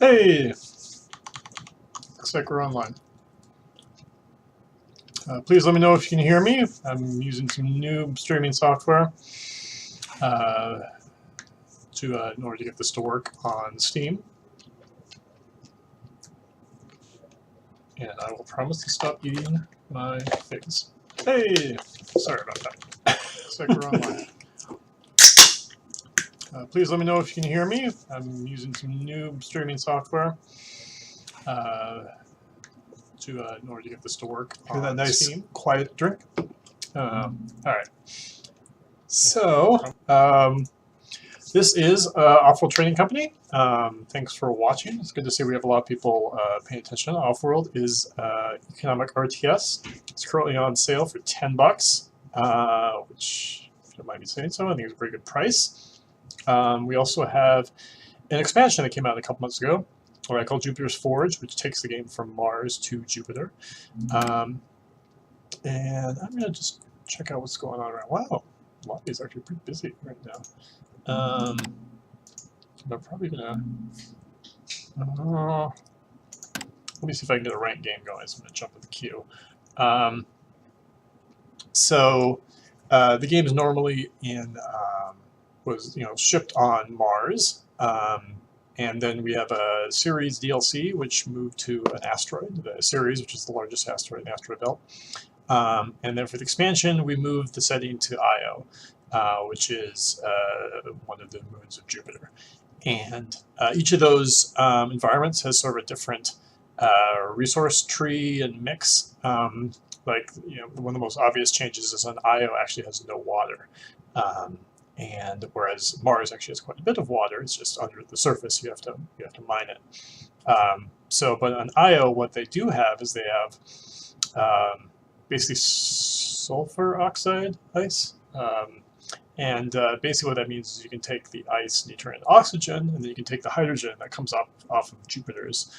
Hey! Looks like we're online. Please let me know if you can hear me. I'm using some new streaming software in order to get this to work on Steam. And I will promise to stop eating my figs. Hey! Sorry about that. Looks like we're online. Please let me know if you can hear me. I'm using some new streaming software in order to get this to work on that nice, Steam. Quiet drink. All right. So, this is Offworld Trading Company. Thanks for watching. It's good to see we have a lot of people paying attention. Offworld is economic RTS. It's currently on sale for $10, which, if you don't mind me saying so, I think is a pretty good price. We also have an expansion that came out a couple months ago, what I call Jupiter's Forge, which takes the game from Mars to Jupiter. And I'm going to just check out what's going on around. Wow, a lot of these are actually pretty busy right now. I'm probably going to... let me see if I can get a ranked game going, so I'm going to jump in the queue. The game is normally shipped on Mars. And then we have a Ceres DLC, which moved to an asteroid, the Ceres, which is the largest asteroid in the asteroid belt. And then for the expansion, we moved the setting to Io, which is one of the moons of Jupiter. And each of those environments has sort of a different resource tree and mix. One of the most obvious changes is on Io actually has no water. And whereas Mars actually has quite a bit of water, it's just under the surface. You have to mine it. But on Io, what they do have is they have basically sulfur oxide ice. Basically what that means is you can take the ice and you turn it into oxygen, and then you can take the hydrogen that comes off of Jupiter's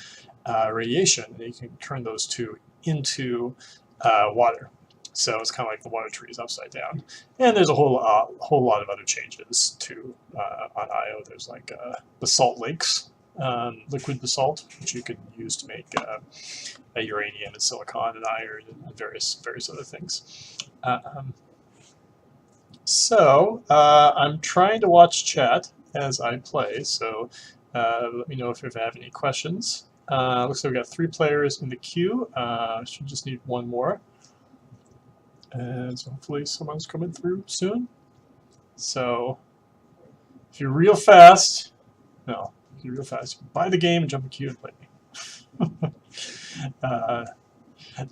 radiation, and you can turn those two into water. So it's kind of like the water tree is upside down. And there's a whole lot of other changes too on Io. There's like basalt lakes, liquid basalt, which you can use to make uranium and silicon and iron and various other things. I'm trying to watch chat as I play, so let me know if you have any questions. Looks like we've got 3 players in the queue. Should just need one more. And so hopefully someone's coming through soon. So if you're real fast, buy the game and jump in queue and play me.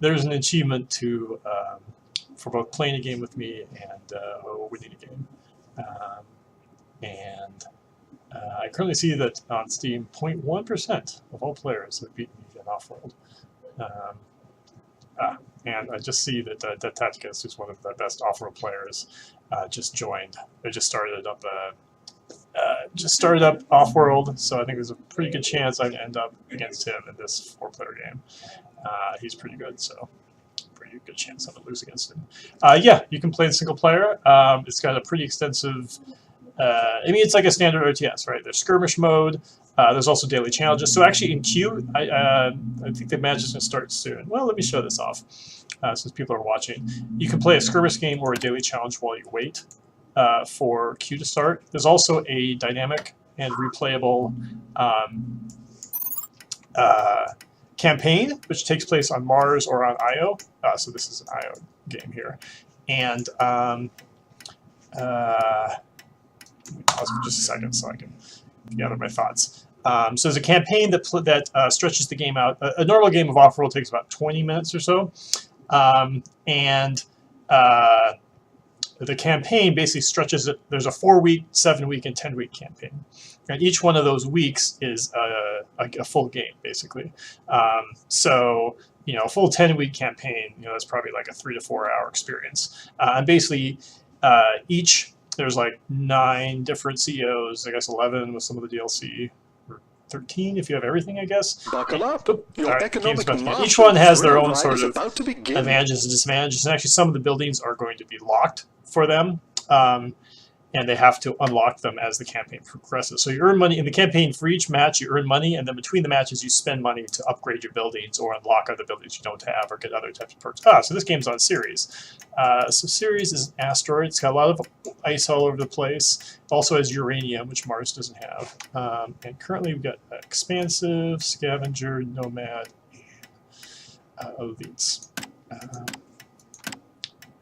There's an achievement for both playing a game with me and winning a game. I currently see that on Steam, 0.1% of all players have beaten me in Offworld. And I just see that Tacticus, who's one of the best Offworld players, just joined. They just started up Offworld, so I think there's a pretty good chance I'd end up against him in this 4-player game. He's pretty good, so pretty good chance I'm gonna lose against him. Yeah, you can play the single player. It's got a pretty extensive. It's like a standard RTS, right? There's skirmish mode. There's also daily challenges. So actually in queue, I think the match is going to start soon. Well, let me show this off since people are watching. You can play a skirmish game or a daily challenge while you wait for queue to start. There's also a dynamic and replayable campaign, which takes place on Mars or on Io. So this is an Io game here. And let me pause for just a second so I can gather my thoughts. So there's a campaign that stretches the game out. A normal game of Offworld takes about 20 minutes or so. The campaign basically stretches it. There's a 4-week, 7-week, and 10-week campaign. And each one of those weeks is a full game, basically. A full 10-week campaign, that's probably like a 3 to 4 hour experience. And basically, there's like 9 different CEOs, I guess 11 with some of the DLC, or 13 if you have everything, I guess. Buckle up. Each one has their own sort of advantages and disadvantages, and actually some of the buildings are going to be locked for them. and they have to unlock them as the campaign progresses. So you earn money in the campaign for each match. You earn money, and then between the matches, you spend money to upgrade your buildings or unlock other buildings you don't have or get other types of perks. So this game's on Ceres. So Ceres is an asteroid. It's got a lot of ice all over the place. It also has uranium, which Mars doesn't have. And currently, we've got Expansive, Scavenger, Nomad, and Elites.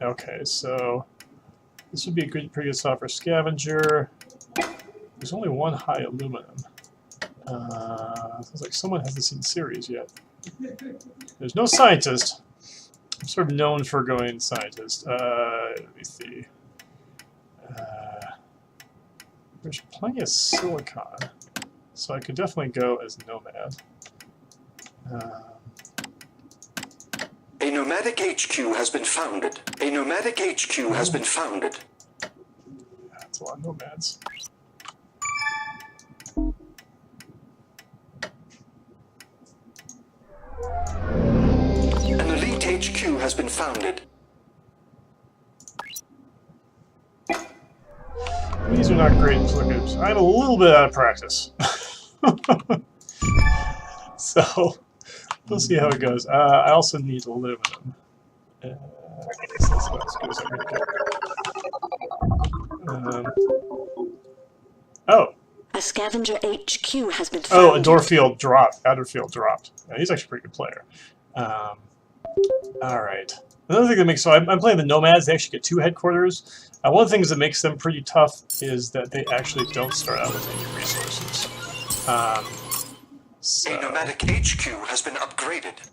Okay, so this would be a pretty good slot for Scavenger. There's only one high aluminum. Sounds like someone hasn't seen Ceres yet. There's no scientist. I'm sort of known for going scientist. Let me see. There's plenty of silicon, so I could definitely go as Nomad. A nomadic HQ has been founded. A nomadic HQ has been founded. That's a lot of nomads. An elite HQ has been founded. These are not great lookups. I'm a little bit out of practice. So, we'll see how it goes. I also need aluminum. I guess that's not as good as I'm going to get. Oh! A scavenger HQ has been founded. Oh, a door field dropped. Outer field dropped. Yeah, he's actually a pretty good player. Alright. Another thing that makes... So I'm playing the Nomads. They actually get 2 headquarters. One of the things that makes them pretty tough is that they actually don't start out with any resources. So, a nomadic HQ has been upgraded.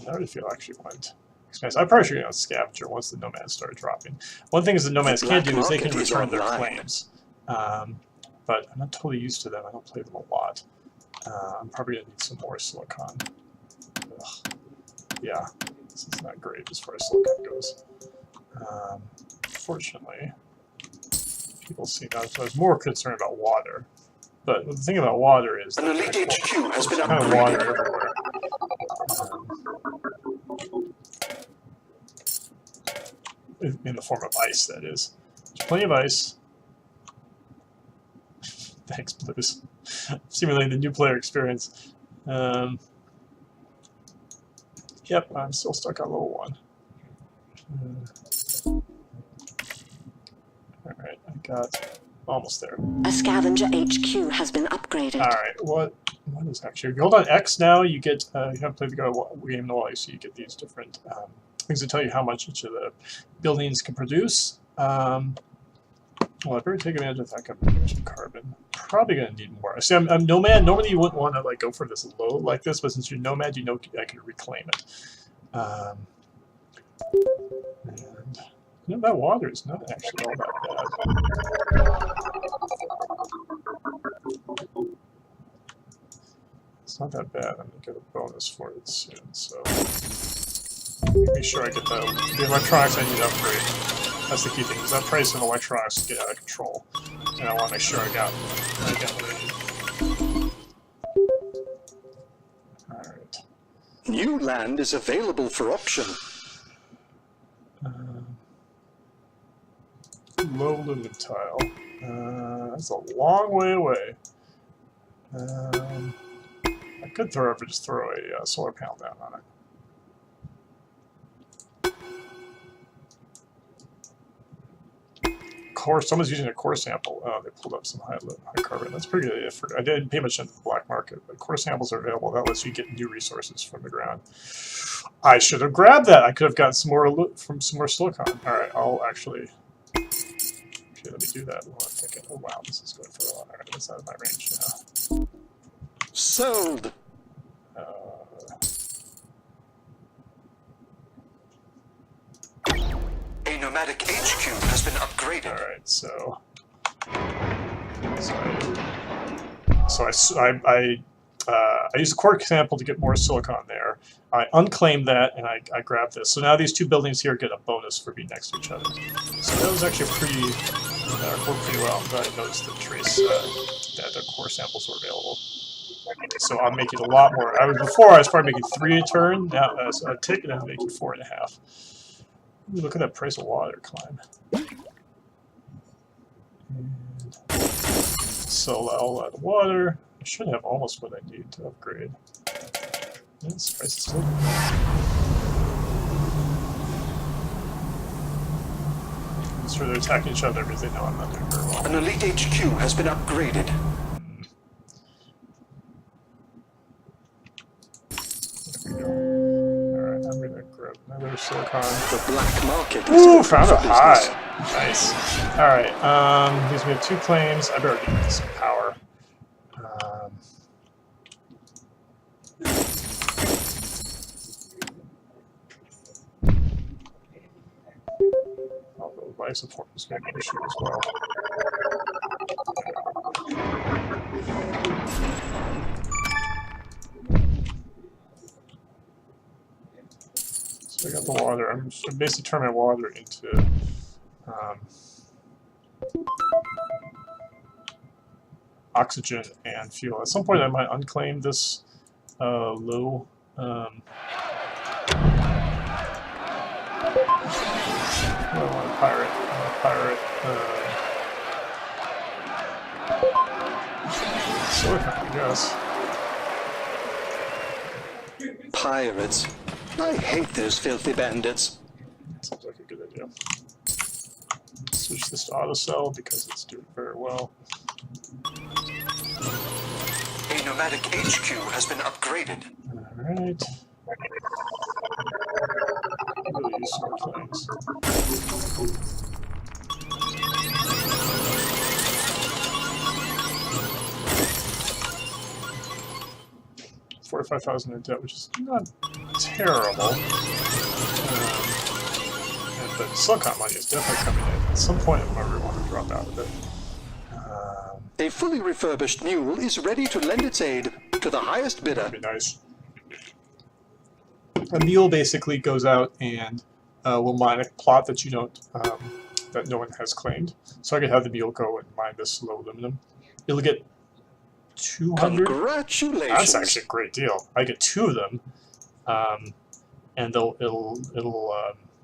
I already feel actually quite expensive. I probably should go on Scavenger once the Nomads start dropping. One thing is the Nomads can do is they can return their claims. But I'm not totally used to them. I don't play them a lot. I'm probably going to need some more silicon. Ugh. Yeah, this is not great as far as silicon goes. Fortunately, people seem I was more concerned about water. But the thing about water is an elite HQ has been kind of water everywhere. In the form of ice, that is. There's plenty of ice. Thanks, Blues. Simulating the new player experience. Yep, I'm still stuck on level 1. Alright, I got almost there. A scavenger HQ has been upgraded. Alright, what is actually... If you hold on X now, you get... you haven't played the game in a while, so you get these different things that tell you how much each of the buildings can produce. Well, I better take advantage of that combination carbon. Probably going to need more. See, I'm Nomad. Normally you wouldn't want to like go for this load like this, but since you're Nomad, you know I can reclaim it. And you know, that water is not actually all that bad. It's not that bad. I'm going to get a bonus for it soon, so make sure I get the electronics I need to upgrade. That's the key thing, is that price of electronics get out of control. And I want to make sure I got what I need. Alright. New land is available for auction. Low lumen tile. That's a long way away. I could just throw a solar panel down on it. Core, someone's using a core sample. Oh, they pulled up some high carbon. That's pretty good. I didn't pay much into the black market, but core samples are available. That lets you get new resources from the ground. I should have grabbed that. I could have gotten some more from some more silicon. All right, I'll actually. Okay, let me do that. While I'm thinking. Oh wow, this is going for a while. All right, that's out of my range now. Sold. A nomadic HQ has been upgraded. All right, so I used a core sample to get more silicon there. I unclaimed that, and I grabbed this. So now these two buildings here get a bonus for being next to each other. So that was actually worked pretty well. I'm glad I noticed the trace that the core samples were available. So I'm making a lot more. Before I was probably making 3 a turn. Now a tick, and I'm making 4.5. Look at that price of water climb. And sell all that water. I should have almost what I need to upgrade. This price is still. So they're attacking each other because they know I'm not doing very well. An elite HQ has been upgraded. There we go. Alright, I'm gonna grab another silicon. The black market is Ooh, open found for a business. high. Nice. Alright, because we have 2 claims. I better get some power. Although life support is going to be an issue as well. So I got the water. I'm just basically turning my water into oxygen and fuel. At some point I might unclaim this low I don't want to pirate. I want to pirate silicon, I guess. Pirates. I hate those filthy bandits. Seems like a good idea. Switch this to auto sell because it's doing very well. A nomadic HQ has been upgraded. Alright. Really use some more things. $45,000 in debt, which is not terrible. But silicon money is definitely coming in. At some point, I'm going to want to drop out of it. A fully refurbished mule is ready to lend its aid to the highest bidder. That'd be nice. A mule basically goes out and will mine a plot that you don't, that no one has claimed. So I could have the mule go and mine this low aluminum. It'll get 200. Congratulations. That's actually a great deal. I get 2 of them, and it'll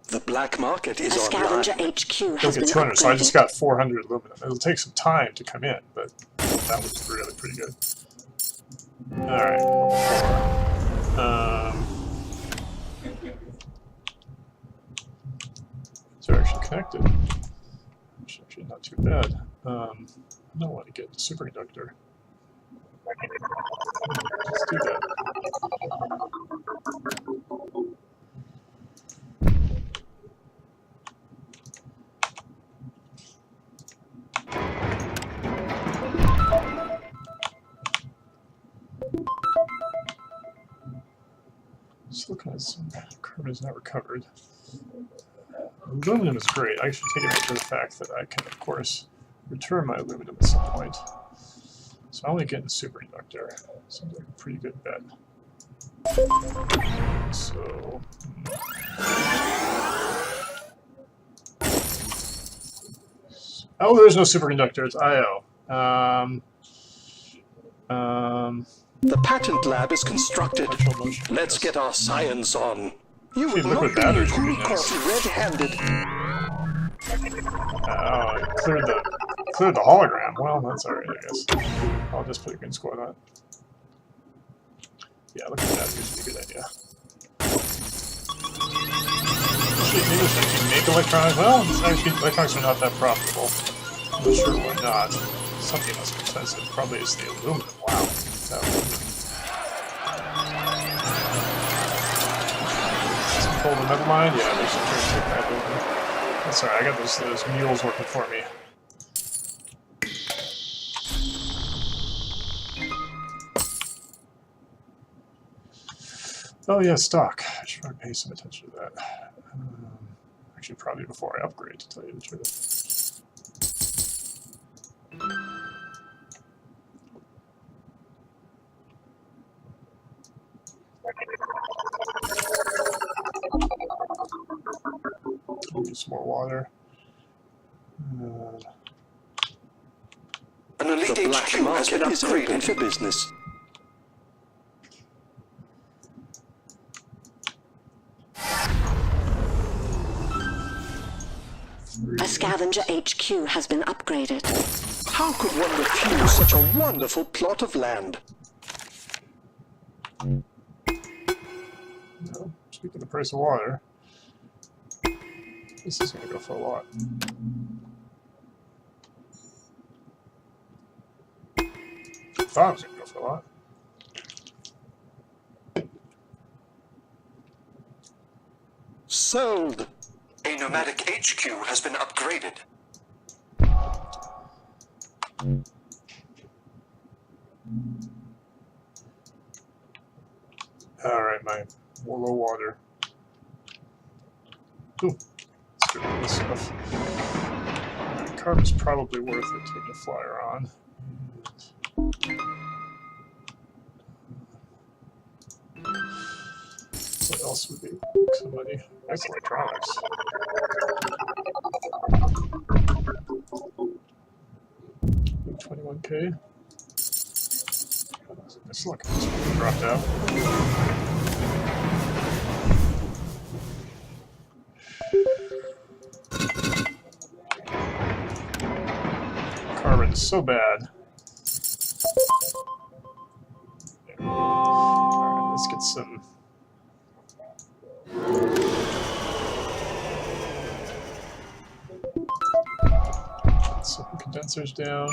the black market A is scavenger online. HQ it'll has get been 200. So I just upgraded. got 400 aluminum. It'll take some time to come in, but that was really pretty good. All right, number 4. They're actually connected, which is actually not too bad. I don't want to get the superconductor. Let's do that. Silicon is carbon is not recovered. Aluminum is great. I should take advantage of the fact that I can, of course, return my aluminum at some point. So I'm only getting a superconductor. Seems like a pretty good bet. So. Oh, there's no superconductor. It's IO. The patent lab is constructed. Virtual motion, Let's yes. get our science on. You Actually, will not liquid be batteries would be nice. caught red-handed. Oh, it cleared the hologram. Well, that's alright, I guess. I'll just put a green squad on it. Yeah, look at that. This would be a good idea. Actually, maybe I should actually make electronics. Well, electronics are not that profitable. I'm not sure why not. Something must be expensive. Probably it's the aluminum. Wow. That aluminum. Hold them, never mind. Yeah, there's some turn take that aluminum. That's alright. I got those mules working for me. Oh yeah, stock. I should probably pay some attention to that. Actually, probably before I upgrade, to tell you the truth. Need some more water. An elite The black HQ has been market is open upgraded. for business. A scavenger HQ has been upgraded. How could one refuse such a wonderful plot of land? No, speaking of the price of water, this is going to go for a lot. I thought it was going to go for a lot. Sold! A nomadic HQ has been upgraded. Alright, my low water. Ooh, let's get rid of this stuff. Right, carbon's probably worth it taking a flyer on. What else would be somebody? Nice electronics. 21K. This look, this one dropped out. Carbon is so bad. Alright, let's get some. Some condensers down.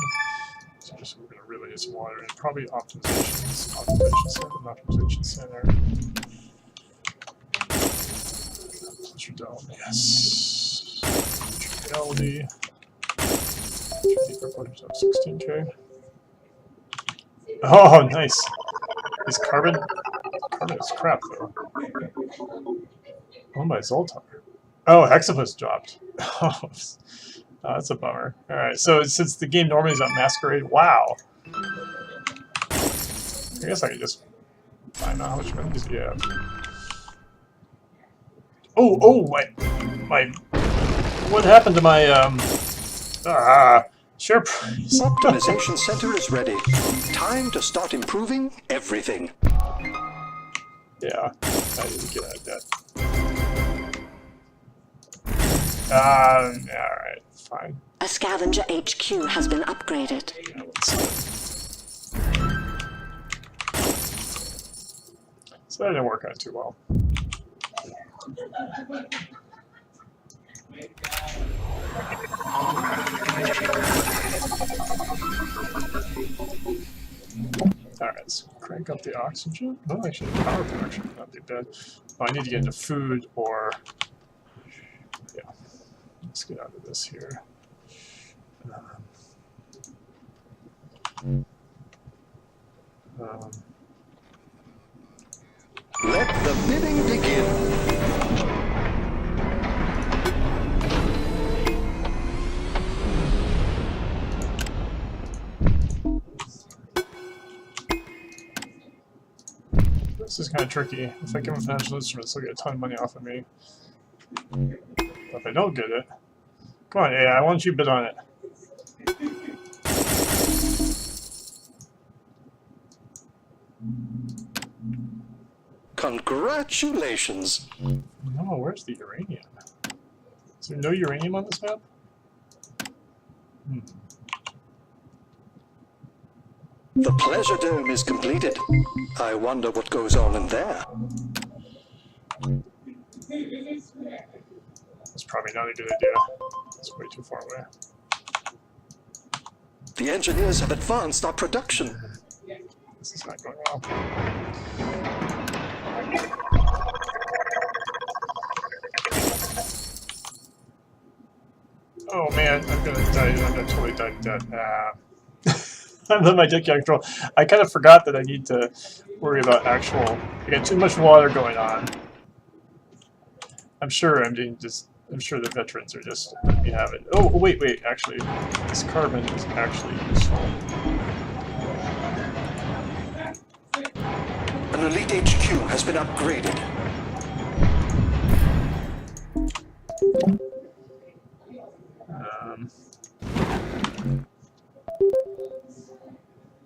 So just we're gonna really need some water and probably optimization center. Pressure dome, yes. Reality. 16K. Oh, nice. Is carbon is crap though. Oh my Zoltar. Oh, Hexapus dropped. Oh, that's a bummer. Alright, so since the game normally is on Masquerade, wow. I guess I could just find out how much money does he have. Oh, my, what happened to my, share price? Optimization center is ready. Time to start improving everything. Yeah, I need to get out of that. Alright, fine. A scavenger HQ has been upgraded. Yeah, so that didn't work out too well. Alright, let's crank up the oxygen. Well, actually, power production would not be bad. Oh, I need to get into food or... Yeah. Let's get out of this here. Let the bidding begin. This is kind of tricky. If I give him financial instruments, he'll get a ton of money off of me. But if I don't get it... Come on, AI, why don't you bid on it? Congratulations. No, where's the uranium? Is there no uranium on this map? The pleasure dome is completed. I wonder what goes on in there. That's probably not a good idea. It's way too far away. The engineers have advanced our production. This is not going well. Oh man, I'm gonna die. I'm gonna totally die to death. I'm on my deck control. I kind of forgot that I need to worry about actual. I got too much water going on. I'm sure I'm sure the veterans are just letting me have it. Oh wait, actually, this carbon is actually useful. An elite HQ has been upgraded.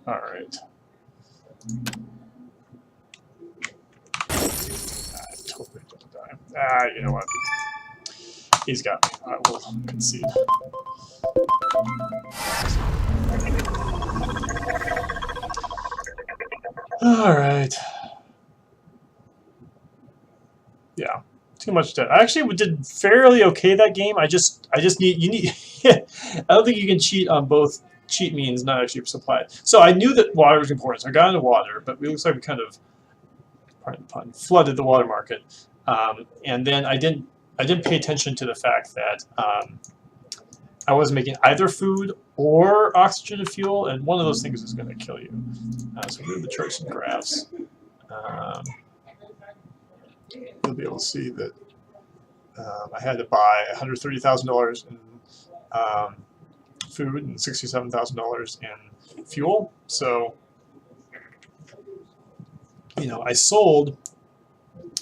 All right. Totally gonna die. You know what? He's got me. I will concede. All right. Yeah, too much debt. I actually did fairly okay that game. I just need I don't think you can cheat on both. Cheat means not actually supply it. So I knew that water was important, so I got into water, but it looks like we kind of, pardon the pun, flooded the water market. And then I didn't pay attention to the fact that I wasn't making either food or oxygen and fuel, and one of those things is going to kill you. So move the charts and graphs. You'll be able to see that I had to buy $130,000 in food and $67,000 in fuel. So, I sold,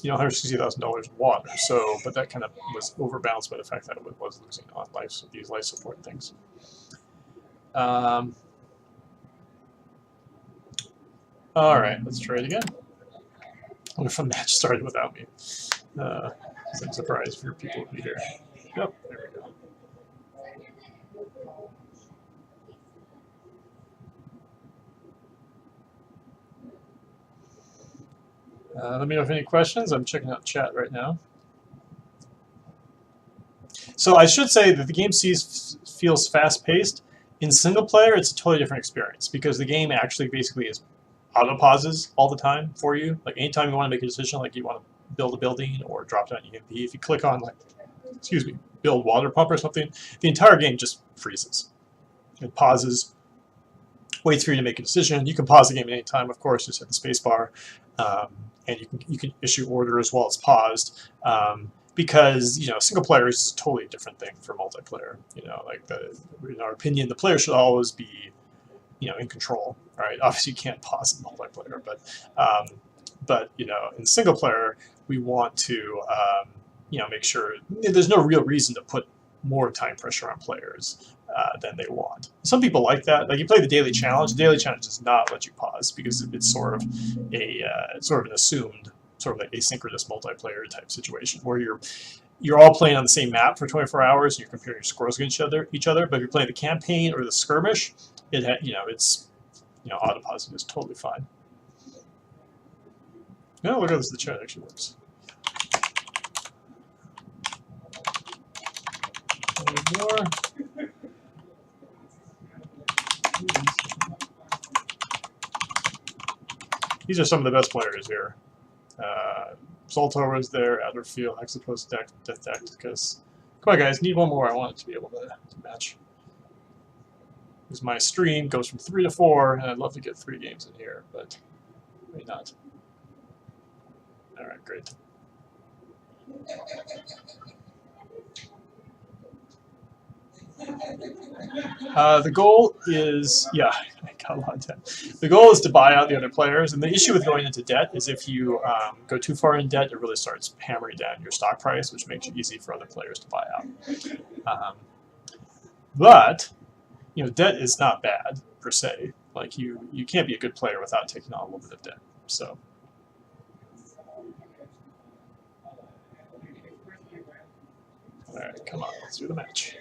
$160,000 in water. So, but that kind of was overbalanced by the fact that it was losing on these life support things. All right, let's try it again. I wonder if a match started without me. I'm surprised for people to be here. Yep, there we go. Let me know if any questions. I'm checking out chat right now. So I should say that the game feels fast-paced. In single player, it's a totally different experience because the game actually basically is auto pauses all the time for you. Like anytime you want to make a decision, like you want to build a building or drop down EMP, if you click on build water pump or something, the entire game just freezes. It pauses, waits for you to make a decision. You can pause the game at any time, of course, just hit the space bar. And you can issue order as well as paused. Because single player is a totally different thing for multiplayer. In our opinion, the player should always be in control, right? Obviously, you can't pause in multiplayer, but in single player, we want to make sure there's no real reason to put more time pressure on players than they want. Some people like that. Like you play the daily challenge. The daily challenge does not let you pause because it's sort of an assumed, sort of like asynchronous multiplayer type situation where you're all playing on the same map for 24 hours and you're comparing your scores against each other. But if you're playing the campaign or the skirmish, it's auto pausing is totally fine. No, look at this. The chat actually works. More. These are some of the best players here. Salto was there, Adderfield, Hexapos, Death Tacticus. Come on, guys, need one more. I want it to be able to match. Because my stream goes from 3 to 4, and I'd love to get 3 games in here, but maybe not. All right, great. The goal is, I got a lot of debt. The goal is to buy out the other players, and the issue with going into debt is if you go too far in debt, it really starts hammering down your stock price, which makes it easy for other players to buy out. But debt is not bad per se. Like you can't be a good player without taking on a little bit of debt. So. All right, come on, let's do the match.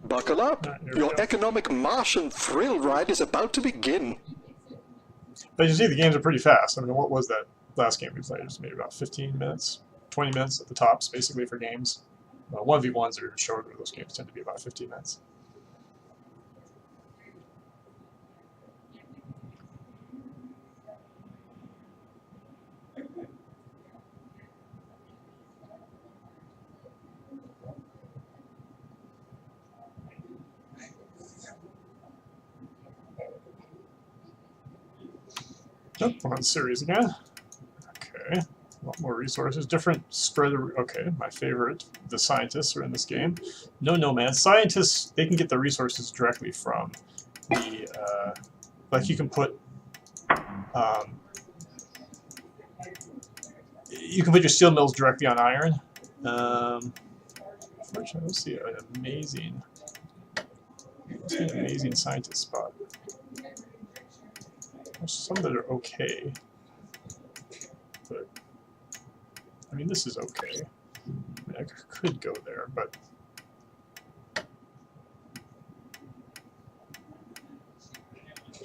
Buckle up. Your economic Martian thrill ride is about to begin. But you see, the games are pretty fast. I mean, what was that last game we played? It was maybe about 15 minutes, 20 minutes at the tops, basically, for games. 1v1s are shorter. Those games tend to be about 15 minutes. Nope, we're on series again. Okay, a lot more resources, different spread. Okay, my favorite, the scientists are in this game. No nomads. Scientists, they can get the resources directly from the, like you can put your steel mills directly on iron. Unfortunately, let's see an amazing It's an amazing scientist spot. There's some that are okay, but I mean this is okay. I mean, I could go there, but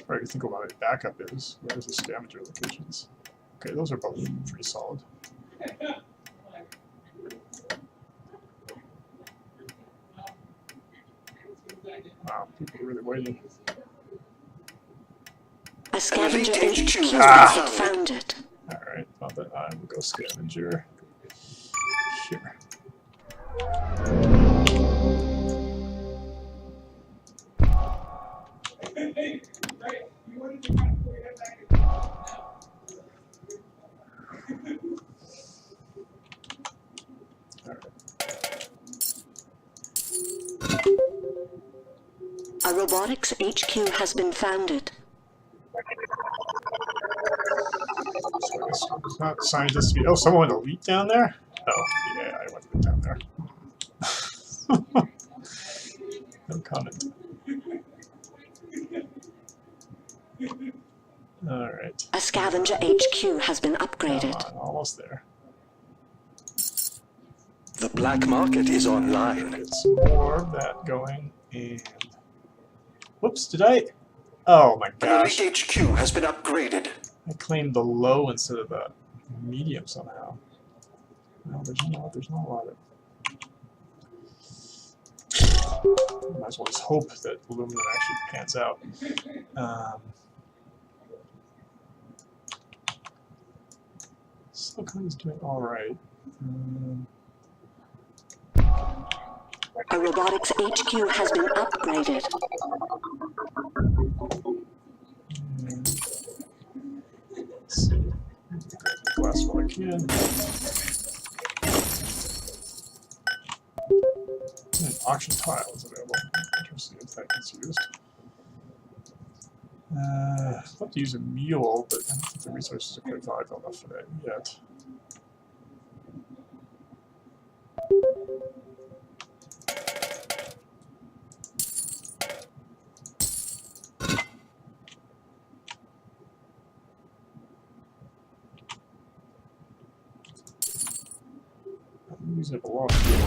I can think of what my backup is. Where's the scavenger locations? Okay, those are both pretty solid. Wow, people are really waiting. A scavenger HQ has been founded. Alright, well then I will go scavenger here. A robotics HQ has been founded. So it's not scientist speed. Oh, someone went elite down there? Oh, yeah, I went down there. No comment. Alright. A scavenger HQ has been upgraded. Come on, almost there. The black market is online. Get some more of that going, and... Whoops, did I? Oh my An gosh. elite HQ has been upgraded. I claimed the low instead of the medium somehow. No, there's not a lot of... Might as well just hope that aluminum actually pans out. Silicon is doing alright. A robotics HQ has been upgraded. Let's see. Grab the glass while I can. An auction tile is available. Interesting if that gets used. I'd love to use a mule, but I don't think the resources are quite valuable enough for that yet. I'm using up a lot of fuel.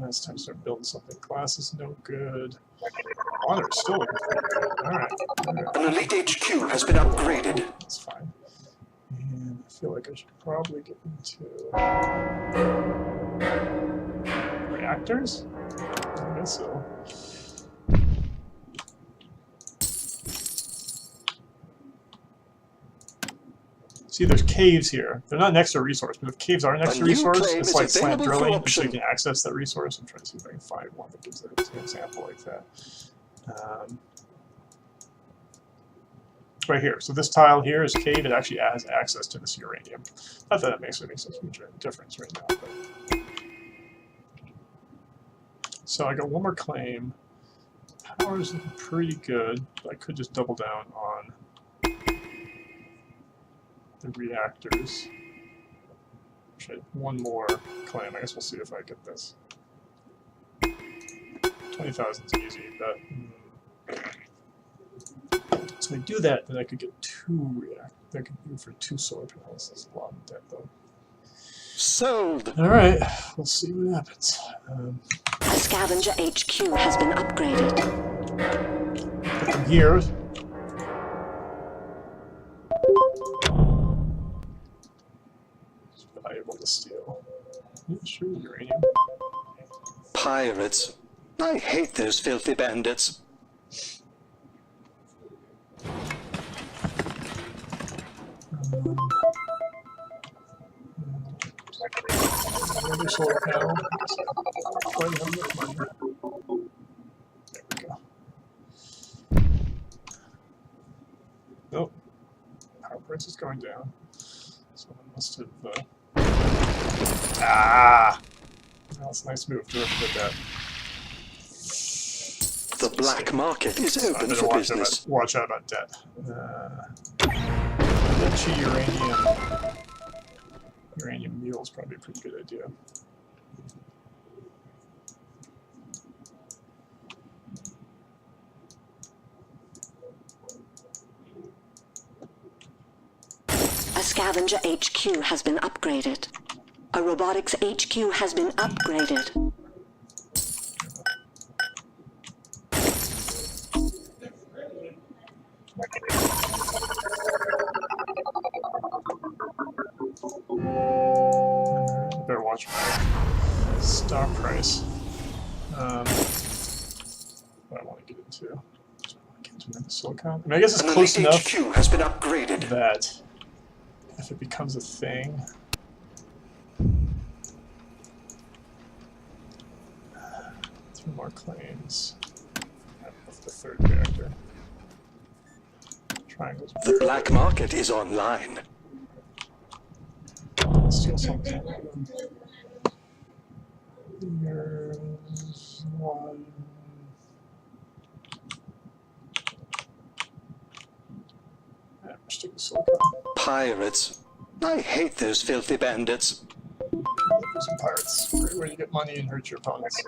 It's time to start building something. Glass is no good. Water is still looking pretty good. Alright. An elite HQ has been upgraded. That's fine. And I feel like I should probably get into reactors? I guess so. See, there's caves here. They're not next to a resource, but if caves are next to a resource, it's like slant drilling, so you can access that resource. I'm trying to see if I can find one that gives an example like that. Right here. So this tile here is cave. It actually has access to this uranium. Not that it makes a huge difference right now. But... So I got one more claim. Power is looking pretty good, but I could just double down on the reactors. One more claim. I guess we'll see if I get this. 20,000 is easy, but so I do that, then I could get 2 reactors. I could do for 2 solar panels. That's a lot of debt, though. Sold. All right, we'll see what happens. A scavenger HQ has been upgraded. Put them here. Valuable to steal. Yeah, sure, uranium. Pirates. I hate those filthy bandits. Another solar panel. Quite a number of money. There we go. Nope. Power price is going down. Someone must have. That's a nice move. Do that. The black market is open for business. Watch out about debt. Get you uranium. Uranium mule is probably a pretty good idea. A scavenger HQ has been upgraded. A robotics HQ has been upgraded. Better watch my stock price. What I want to get into. Get into the silicon. I mean, I guess it's An close elite enough HQ has been upgraded. that if it becomes a thing, three more claims. That's the third reactor. Triangles. The black market is online. Let's steal something. Here's one. Yeah, we're sticking silicon. Pirates. I hate those filthy bandits. Some pirates, where you get money and hurt your opponents.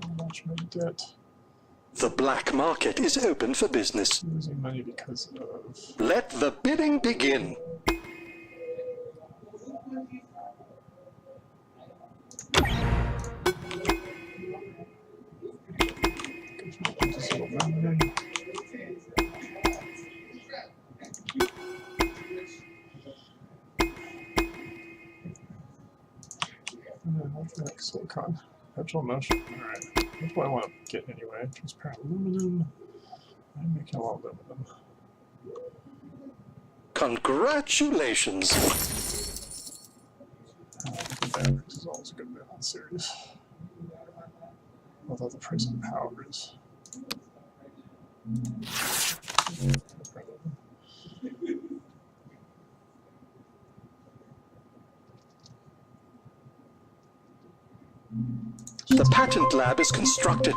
How much my debt? The black market is open for business. Losing money because of. Let the bidding begin. Silicon. Perpetual motion. Alright. That's what I want to get anyway. Transparent aluminum. I'm making a lot of aluminum. Congratulations. The batteries is always a good bet on series. Although the price of power is. The patent lab is constructed.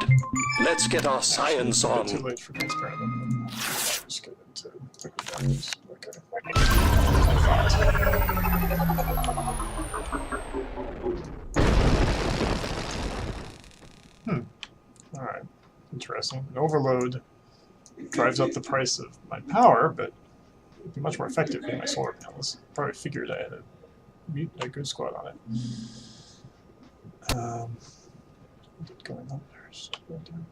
Let's get our science Too on. late for transparent aluminum. I'll just get into liquid batteries. Okay. Alright. Interesting. An overload drives up the price of my power, but it'd be much more effective than my solar panels. Probably figured I had a good squad on it. What's it going on there? Scroll down.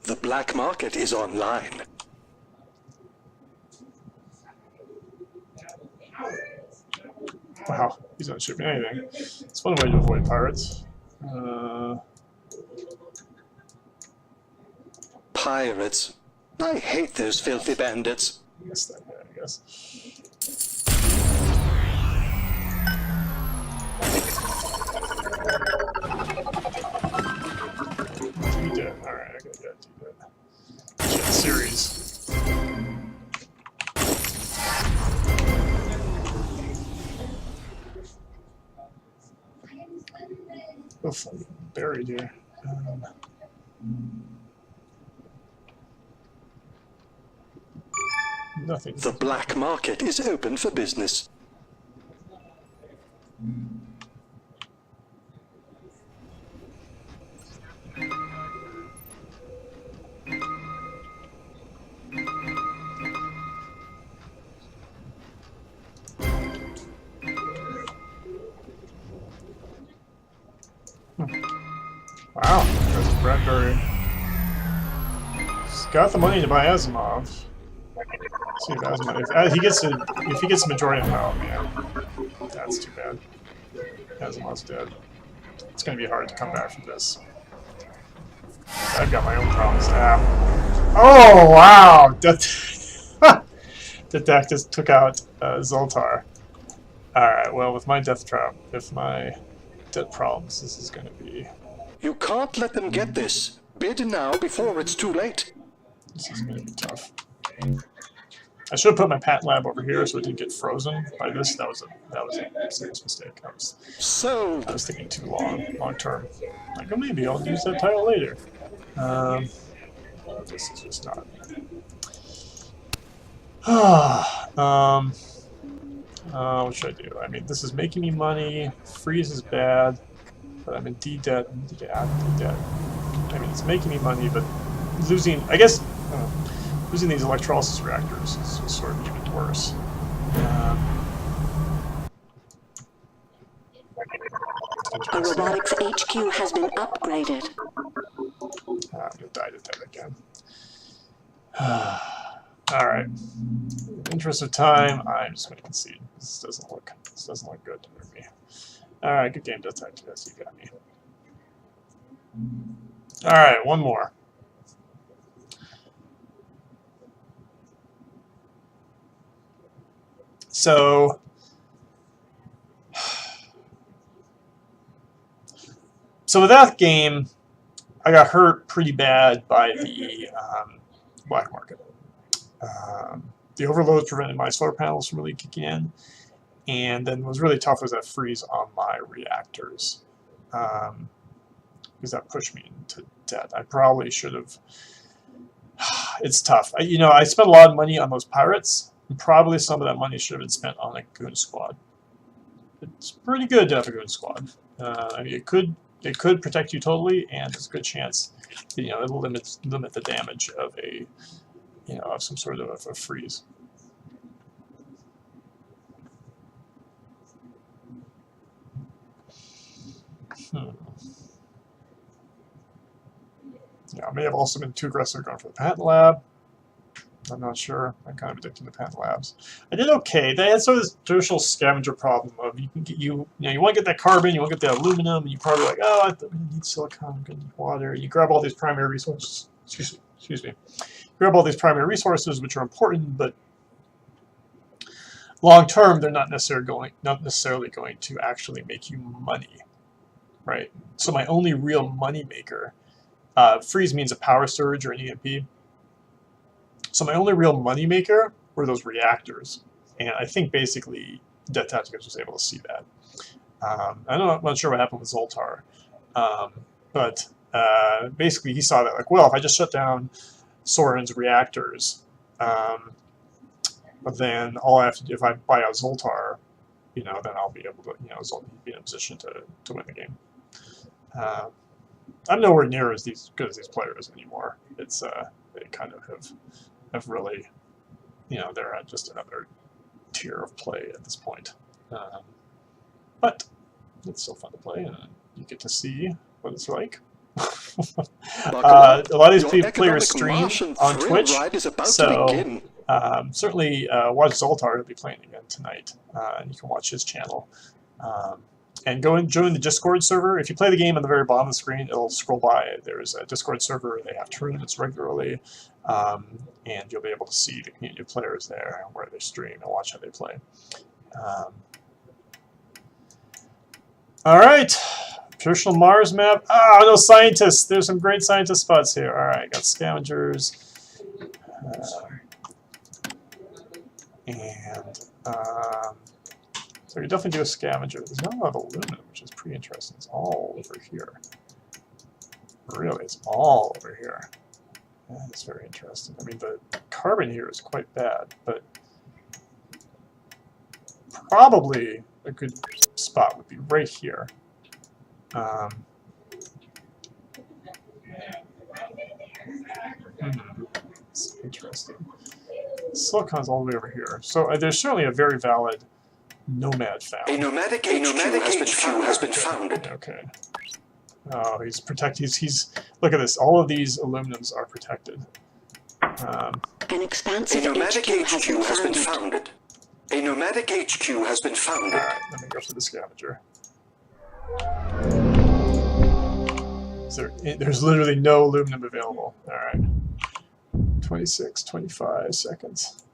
The black market is online. Wow, he's not shipping anything. It's one way to avoid pirates. Pirates. I hate those filthy bandits. I guess that guy, I guess. He did. Alright, I gotta get that. Shit, series. Oof, I'm buried here. Nothing. The black market is open for business. Wow, there's Bradbury. He's got the money to buy Asimov. Let's see if Asimov, if he gets the majority of the power, man, that's too bad. Asimov's dead. It's going to be hard to come back from this. I've got my own problems to have. Oh wow! The deck just took out Zoltar. Alright, well, with my death trap, if my debt problems, this is going to be... You can't let them get this. Bid now before it's too late. This is going to be tough. I should have put my patent lab over here so it didn't get frozen by this. That was a serious mistake. I was thinking too long term. Like, oh, maybe I'll use that tile later. This is just not. What should I do? I mean, this is making me money. Freeze is bad, but I'm in D debt. I need to get out of D debt. I mean, it's making me money, but losing, I guess, losing these electrolysis reactors is sort of even worse. A robotics HQ has been upgraded. I'm gonna die to that again. All right. In the interest of time, I'm just gonna concede. This doesn't look good for me. All right, good game, Detective. Yes, you got me. All right, one more. So, with that game, I got hurt pretty bad by the black market. The overload prevented my solar panels from really kicking in, and then what was really tough was that freeze on my reactors, because that pushed me into debt. I probably should have. It's tough. I spent a lot of money on those pirates, and probably some of that money should have been spent on a goon squad. It's pretty good to have a goon squad. I mean, it could protect you totally, and there's a good chance that, it'll limit the damage of of some sort of a freeze. Yeah, I may have also been too aggressive going for the patent lab. I'm not sure. I'm kind of addicted to patent labs. I did okay. They had sort of this traditional scavenger problem of you want to get that carbon, you want to get that aluminum, and you probably like, oh, I need silicon, I'm going to need water. You grab all these primary resources. Excuse me. Grab all these primary resources, which are important, but long term, they're not necessarily going to actually make you money, right? So my only real money maker, freeze means a power surge or an EMP. So my only real money maker were those reactors, and I think basically Det Tacticus was able to see that. I'm not sure what happened with Zoltar, but basically he saw that, like, well, if I just shut down Soren's reactors, but then all I have to do, if I buy out Zoltar, then I'll be able to, Zoltar be in a position to win the game. I'm nowhere near as good as these players anymore. It's they kind of have really, they're at just another tier of play at this point. But it's still fun to play, and you get to see what it's like. A lot of these players stream on Twitch, so certainly watch Zoltar. He'll be playing again tonight, and you can watch his channel. And go and join the Discord server. If you play the game on the very bottom of the screen, it'll scroll by. There's a Discord server. They have tournaments regularly, and you'll be able to see the community of players there, where they stream, and watch how they play. All right. Traditional Mars map. No scientists. There's some great scientist spots here. All right, got scavengers. So you definitely do a scavenger. There's not a lot of aluminum, which is pretty interesting. It's all over here. Really, it's all over here. That's very interesting. I mean, the carbon here is quite bad, but probably a good spot would be right here. It's interesting. Silicon's all the way over here. So there's certainly a very valid nomad found. A nomadic HQ has been founded. Okay. Oh, he's protected. He's look at this. All of these aluminums are protected. An expansive nomadic HQ has been founded. A nomadic HQ has been founded. All right, let me go for the scavenger. There's literally no aluminum available. All right. 26, 25 seconds.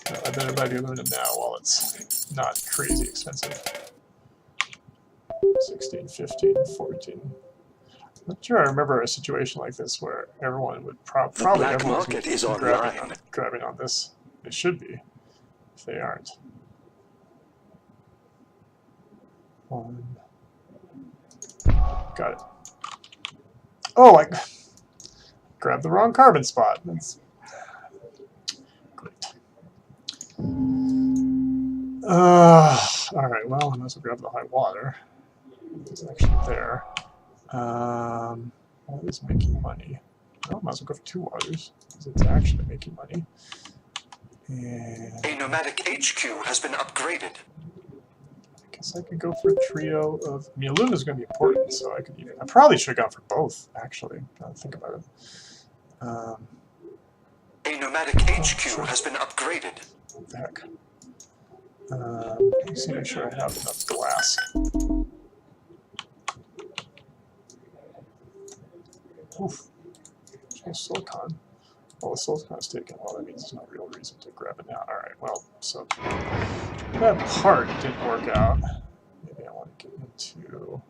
I better buy the aluminum now while it's not crazy expensive. 16, 15, 14. Not sure I remember a situation like this where everyone would probably black everyone's market is grabbing on this. It should be, if they aren't. One. Got it. Oh, I grabbed the wrong carbon spot. That's great. All right. Well, I might as well grab the high water. It's actually there. What is making money? Well, I might as well go for 2 waters because it's actually making money. And A nomadic HQ has been upgraded. I guess I could go for a trio of. I mean, aluminum is going to be important, so I could even. I probably should have gone for both, actually. Now that I think about it. A nomadic HQ has been upgraded. What the heck? Let's make sure I have enough glass. Oof. There's no silicon. Well, the silicon is taken. Well, that means there's no real reason to grab it now. Alright, well, so that part didn't work out. Maybe I want to get into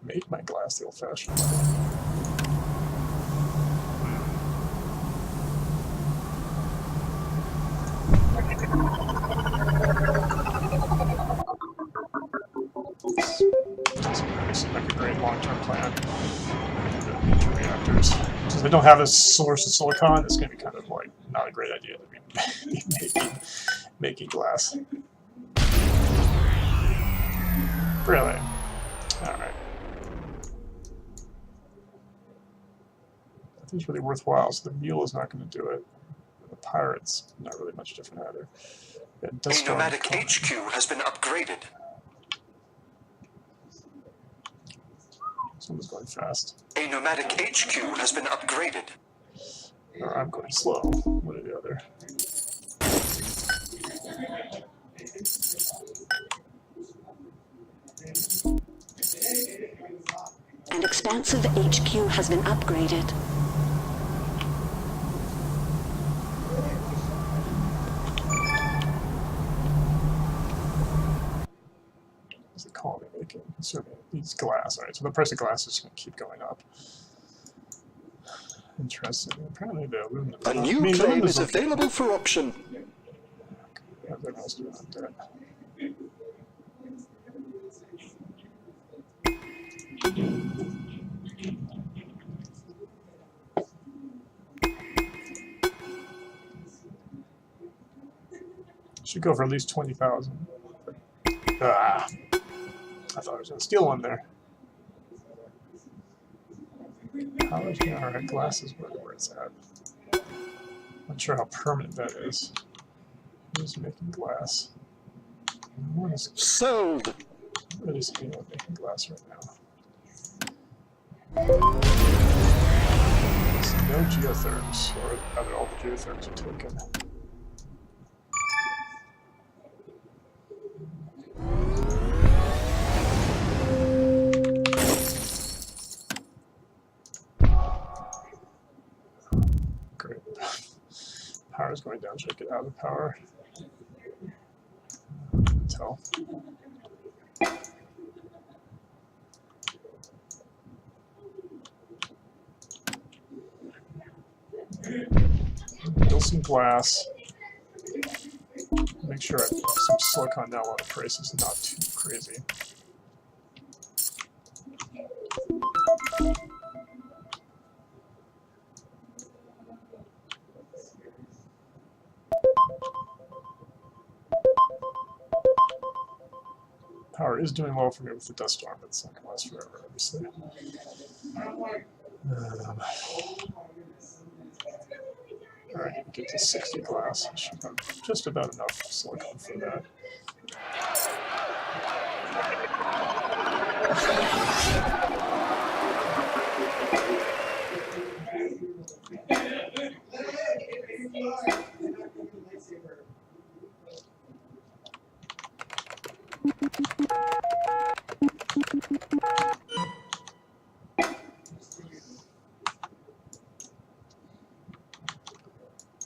make my glass the old-fashioned way. Doesn't really seem like a great long-term plan. The reactors. Since I don't have a source of silicon, it's going to be kind of like not a great idea to be making glass. Really? Alright. I think it's really worthwhile, so the mule is not going to do it. The pirate's not really much different either. A nomadic HQ has been upgraded. Someone's going fast. A nomadic HQ has been upgraded. Or I'm going slow. One or the other. An expansive HQ has been upgraded. What's the colony making? Consuming needs glass. Alright, so the price of glass is going to keep going up. Interesting. Apparently the aluminum. A new claim is available for auction. Everything else doing on debt. Should go for at least 20,000. Ah, I thought I was going to steal one there. Alright, glass is where it's at. Not sure how permanent that is. Who's making glass? What is Sold. making glass right now? There's no geotherms, or rather all the geotherms are taken. Great. Power's going down. Should I get out of power? Tell. Build some glass. Make sure I have some silicon now while the price is not too crazy. Power is doing well for me with the dust storm, but it's not going to last forever, obviously. Alright, get to 60 glass. I should have just about enough silicon for that.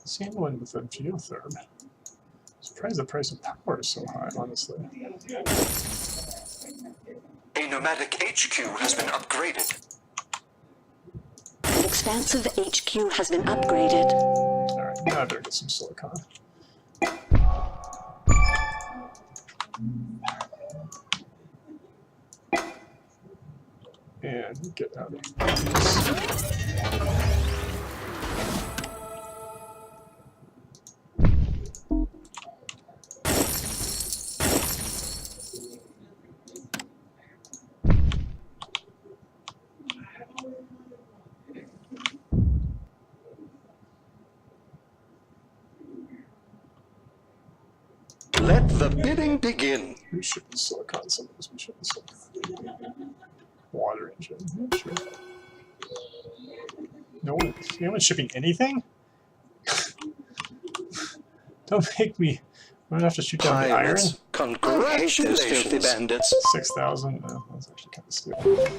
See anyone with a geotherm? I'm surprised the price of power is so high, honestly. nomadic HQ has been upgraded. An expansive HQ has been upgraded. Alright, now I better get some silicon. And get out of this. Let the bidding begin. We should be silicon, some of this we should be silicon. Water engine, yeah, sure. Anyone shipping anything? Don't make me. I'm gonna have to shoot down the iron. Pirates, congratulations, filthy bandits. 6,000. No, that's actually kind of stupid.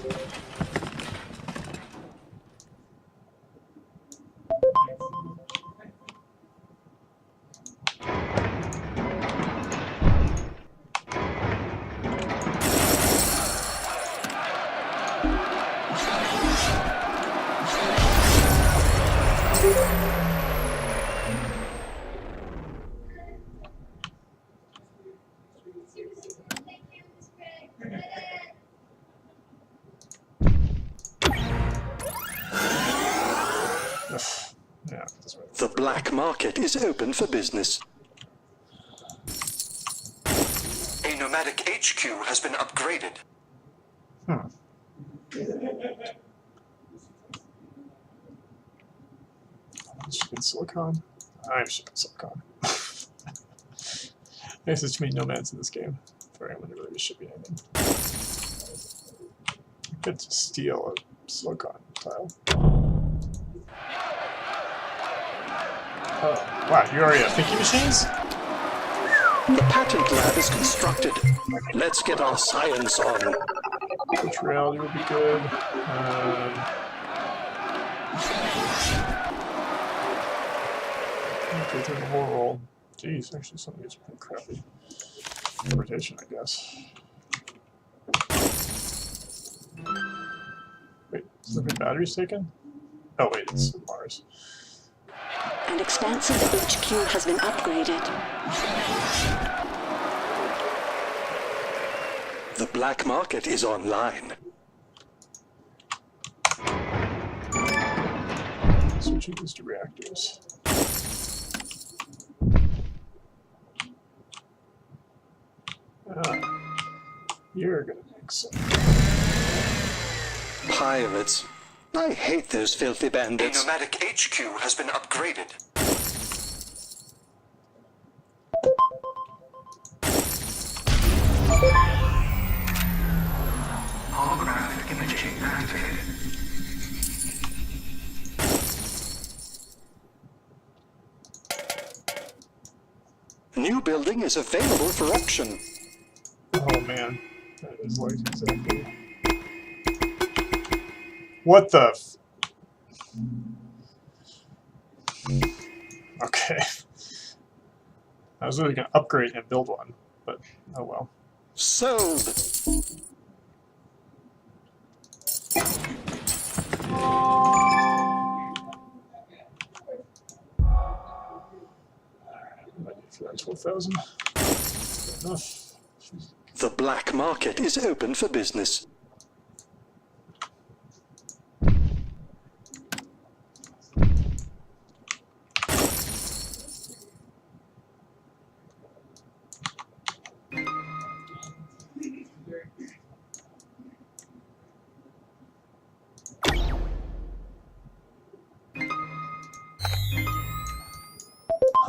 Yeah, that's right. The black market is open for business. A nomadic HQ has been upgraded. Shipping silicon. I'm shipping silicon. There's too many nomads in this game for anyone to really be shipping anything. I could just steal a silicon tile. Oh, wow, you already have thinking machines? The patent lab is constructed. Let's get our science on. Which reality would be good? Okay, through the whole roll. Jeez, actually some of these are pretty crappy. Rotation, I guess. Wait, is the batteries taken? Oh wait, it's Mars. An expansive HQ has been upgraded. The black market is online. Switching these to reactors. You're gonna make some. Pirates. I hate those filthy bandits. A nomadic HQ has been upgraded. Holographic imaging activated. New building is available for auction. Oh man, that is like exactly. What the? Okay. I was really gonna upgrade and build one, but oh well. Sold. Might need for that 12,000. Enough. The black market is open for business.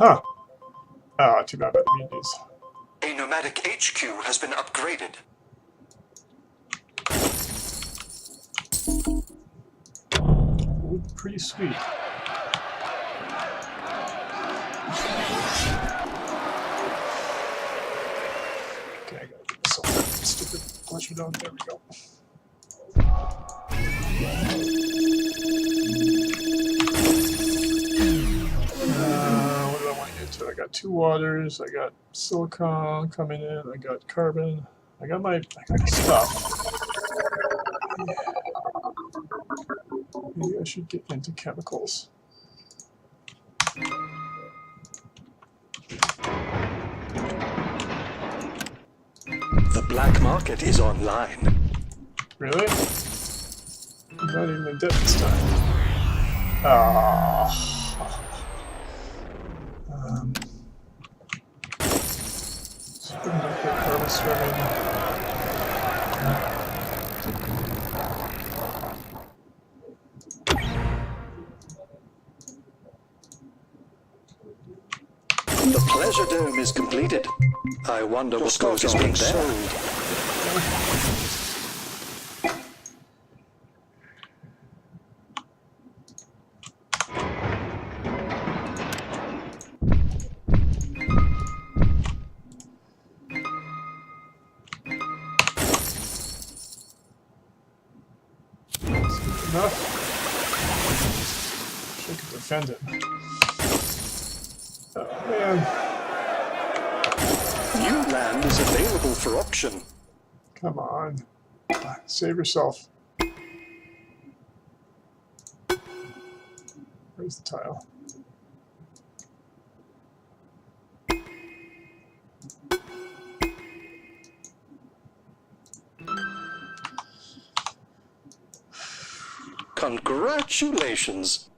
Huh. Ah, too bad about the immunities. A nomadic HQ has been upgraded. Ooh, pretty sweet. Okay, I gotta get myself that stupid pleasure done. There we go. What do I want to get to? I got 2 waters, I got silicon coming in, I got carbon, I got stuff. Maybe I should get into chemicals. The black market is online. Really? I'm not even in debt this time. Ah. Superconductor, carbon stripping. The pleasure dome is completed. I wonder what goes on there. Sold. Enough. Wish I could defend it. Oh man. New land is available for auction. Come on. Save yourself. Where's the tile? Congratulations.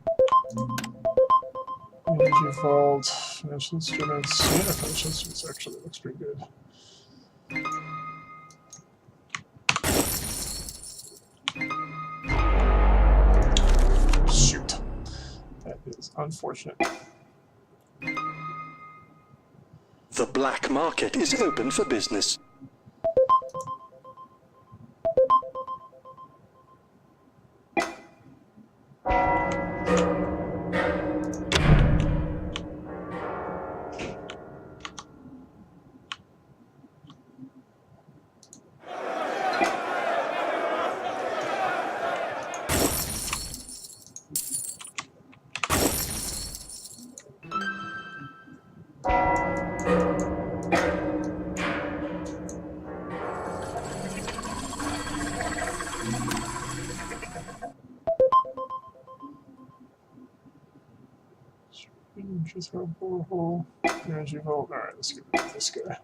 Energy vault, financial instruments. Yeah, financial instruments actually looks pretty good. Shoot. That is unfortunate. The black market is open for business. Just throw a borehole. Energy vault. Alright, let's get rid of this guy.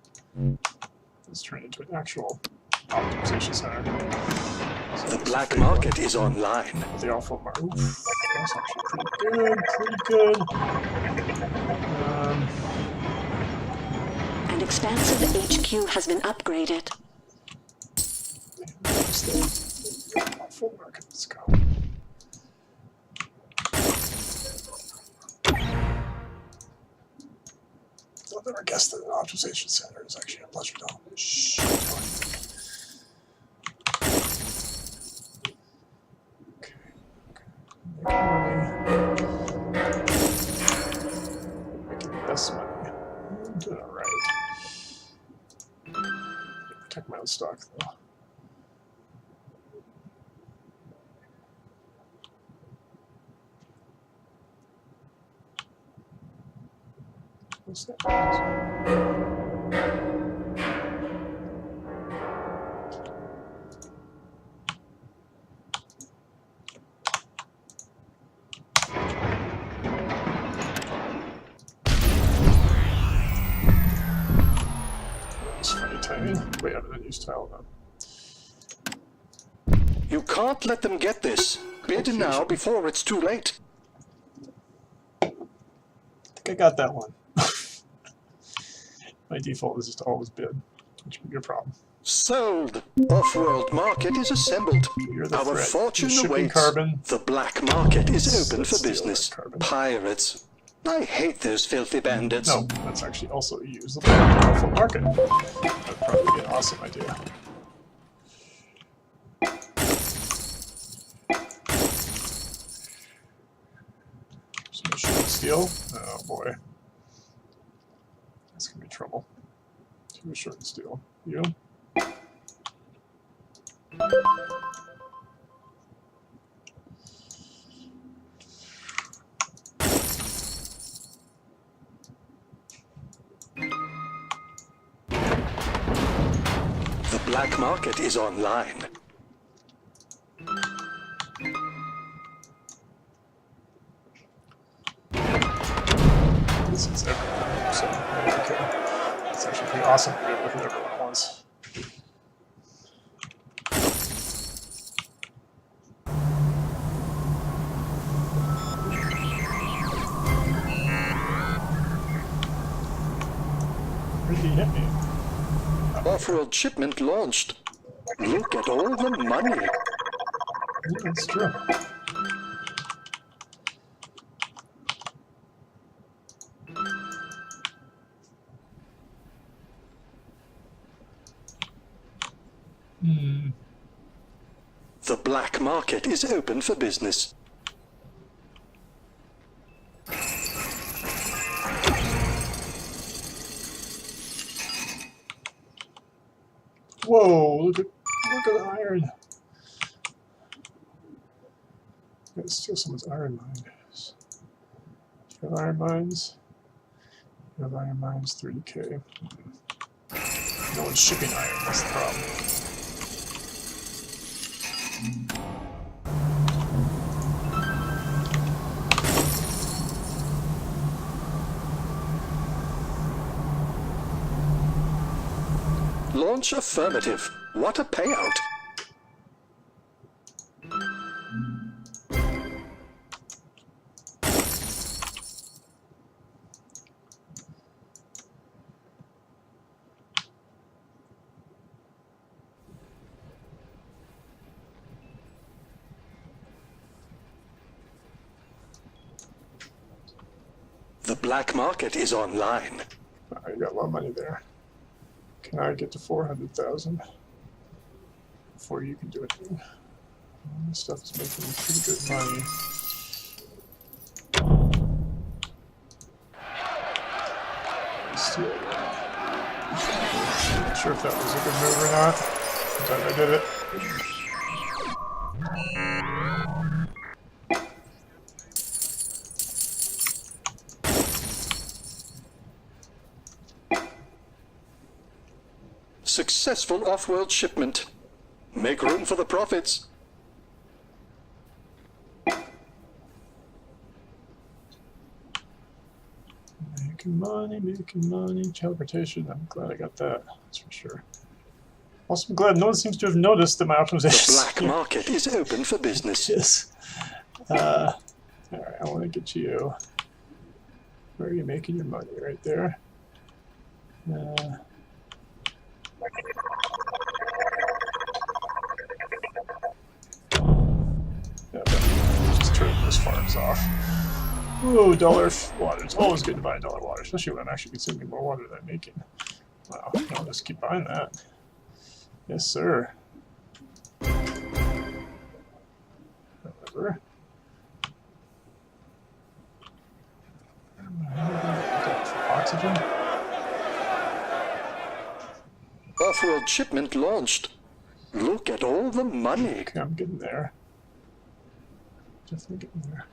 Let's turn it into an actual optimization center. So The black market is online. the Offworld market. Oof, that's actually pretty good. Pretty good. An expansive HQ has been upgraded. Where's the Offworld market? Let's go. I've never guessed that an optimization center is actually a pleasure dome. Shh. Okay. Making the best money. I'm doing alright. Protect my own stock though. What's that? That's funny timing. Wait, I haven't used tile though. You can't let them get this. Bid now before it's too late. I think I got that one. My default is just to always bid, which would be your problem. Sold. Offworld market is assembled. You're the Our threat. fortune You're shipping awaits. carbon. The black market is open Let's for steal business. that carbon. Pirates. I hate those filthy bandits. No, that's actually also usable in the powerful market. That'd probably be an awesome idea. Some short steel. Oh boy. That's gonna be trouble. Too short steel. You? The black market is online. it's everywhere. So I don't care. It's actually pretty awesome to be able to hit everyone at once. Where did he hit me? Offworld shipment launched. Look at all the money. Yeah, that's true. The black market is open for business. Whoa! Look at the iron. Gotta steal someone's iron mines. Do you have iron mines? You have iron mines, 30k. No one's shipping iron, that's the problem. Launch affirmative. What a payout. The black market is online. Oh, you got a lot of money there. Can I get to 400,000 before you can do it? All this stuff is making pretty good money. Steal it. Not sure if that was a good move or not. Sometimes I did it. Successful off-world shipment. Make room for the profits. Making money. Teleportation. I'm glad I got that. That's for sure. Also, I'm glad no one seems to have noticed that my optimization. The black market is open for business. Yes. Alright, I want to get you. Where are you making your money? Right there. Yeah, just turn those farms off. Ooh, dollar water. It's always good to buy $1 water, especially when I'm actually consuming more water than I'm making. Wow, I'll just keep buying that. Yes, sir. However, oxygen. Off-world shipment launched. Look at all the money. Okay, I'm getting there. Definitely getting there.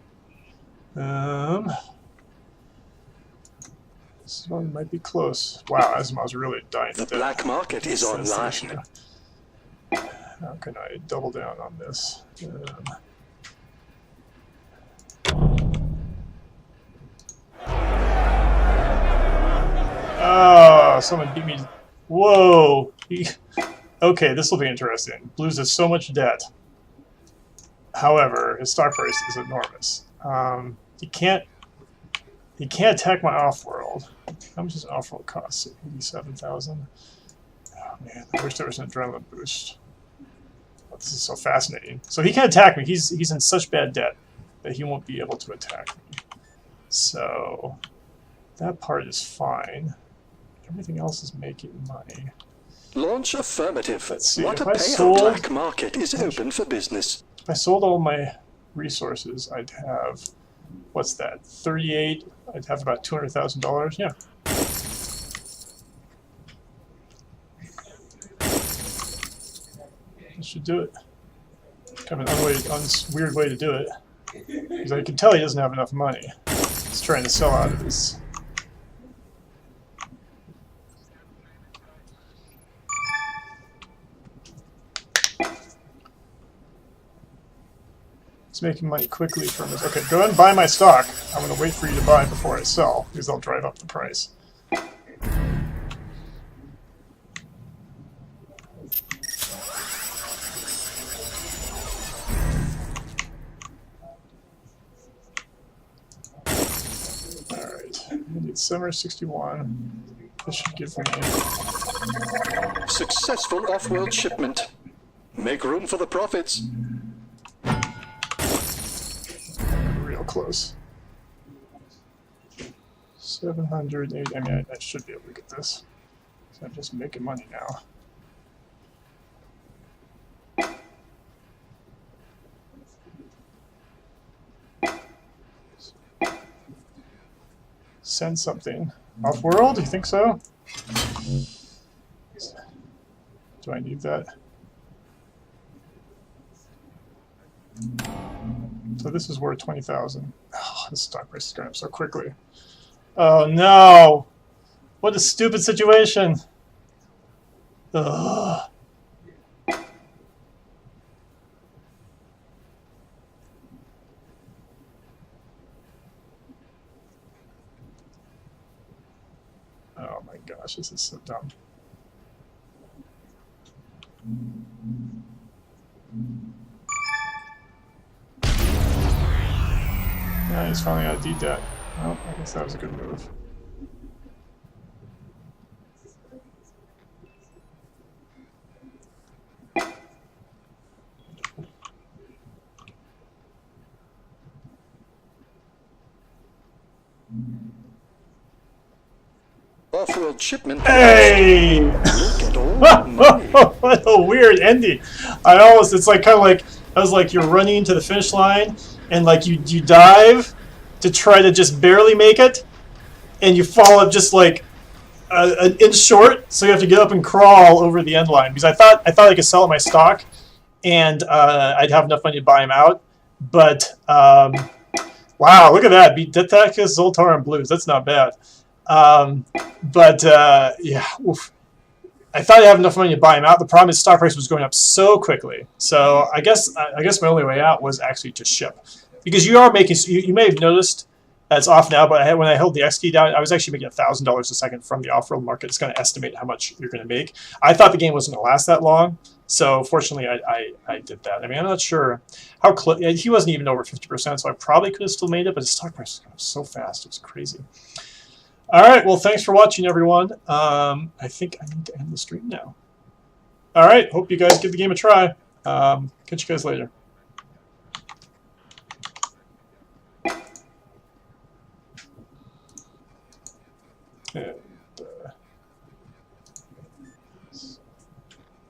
This one might be close. Wow, Asimov's really dying. The black market is That's the online. issue. How can I double down on this? Oh, someone beat me. Whoa. Okay, this will be interesting. Blues has so much debt. However, his stock price is enormous. He can't attack my Offworld. How much does Offworld cost? 87,000. Oh man, I wish there was an adrenaline boost. Oh, this is so fascinating. So he can attack me. He's in such bad debt that he won't be able to attack me. So that part is fine. Everything else is making money. Launch affirmative. Let's see, What a if I payout. sold- Black market is open for business. If I sold all my resources, I'd have, what's that, 38? I'd have about $200,000. Yeah. This should do it. Kind of an weird way to do it. Because I can tell he doesn't have enough money. He's trying to sell out of his. He's making money quickly from this. Okay, go ahead and buy my stock. I'm going to wait for you to buy before I sell, because they'll drive up the price. Alright, I need summer 61. This should give me... Successful Offworld shipment. Make room for the profits. Real close. 780. I mean, I should be able to get this. So I'm just making money now. Send something. Offworld? You think so? Do I need that? So this is worth 20,000. Oh, the stock price is going up so quickly. Oh no! What a stupid situation! Ugh. Oh my gosh, this is so dumb. Yeah, he's finally out of D-debt. Well, I guess that was a good move. Offworld shipment. Hey! Look at all the money. What a weird ending. It's like kind of like, I was like you're running into the finish line and like you dive to try to just barely make it and you fall up just like an inch short, so you have to get up and crawl over the end line because I thought I could sell my stock and I'd have enough money to buy him out, but wow, look at that. Beat Detectus, Zoltar, and Blues. That's not bad. Yeah, oof. I thought I'd have enough money to buy him out. The problem is stock price was going up so quickly. So I guess my only way out was actually to ship, because you are making. You may have noticed that it's off now, but when I held the X key down, I was actually making $1,000 a second from the off-world market. It's going to estimate how much you're going to make. I thought the game wasn't going to last that long, so fortunately I did that. I mean, I'm not sure how close. He wasn't even over 50%, so I probably could have still made it, but his stock price was going up so fast. It was crazy. All right, well, thanks for watching, everyone. I think I need to end the stream now. All right, hope you guys give the game a try. Catch you guys later. Yeah.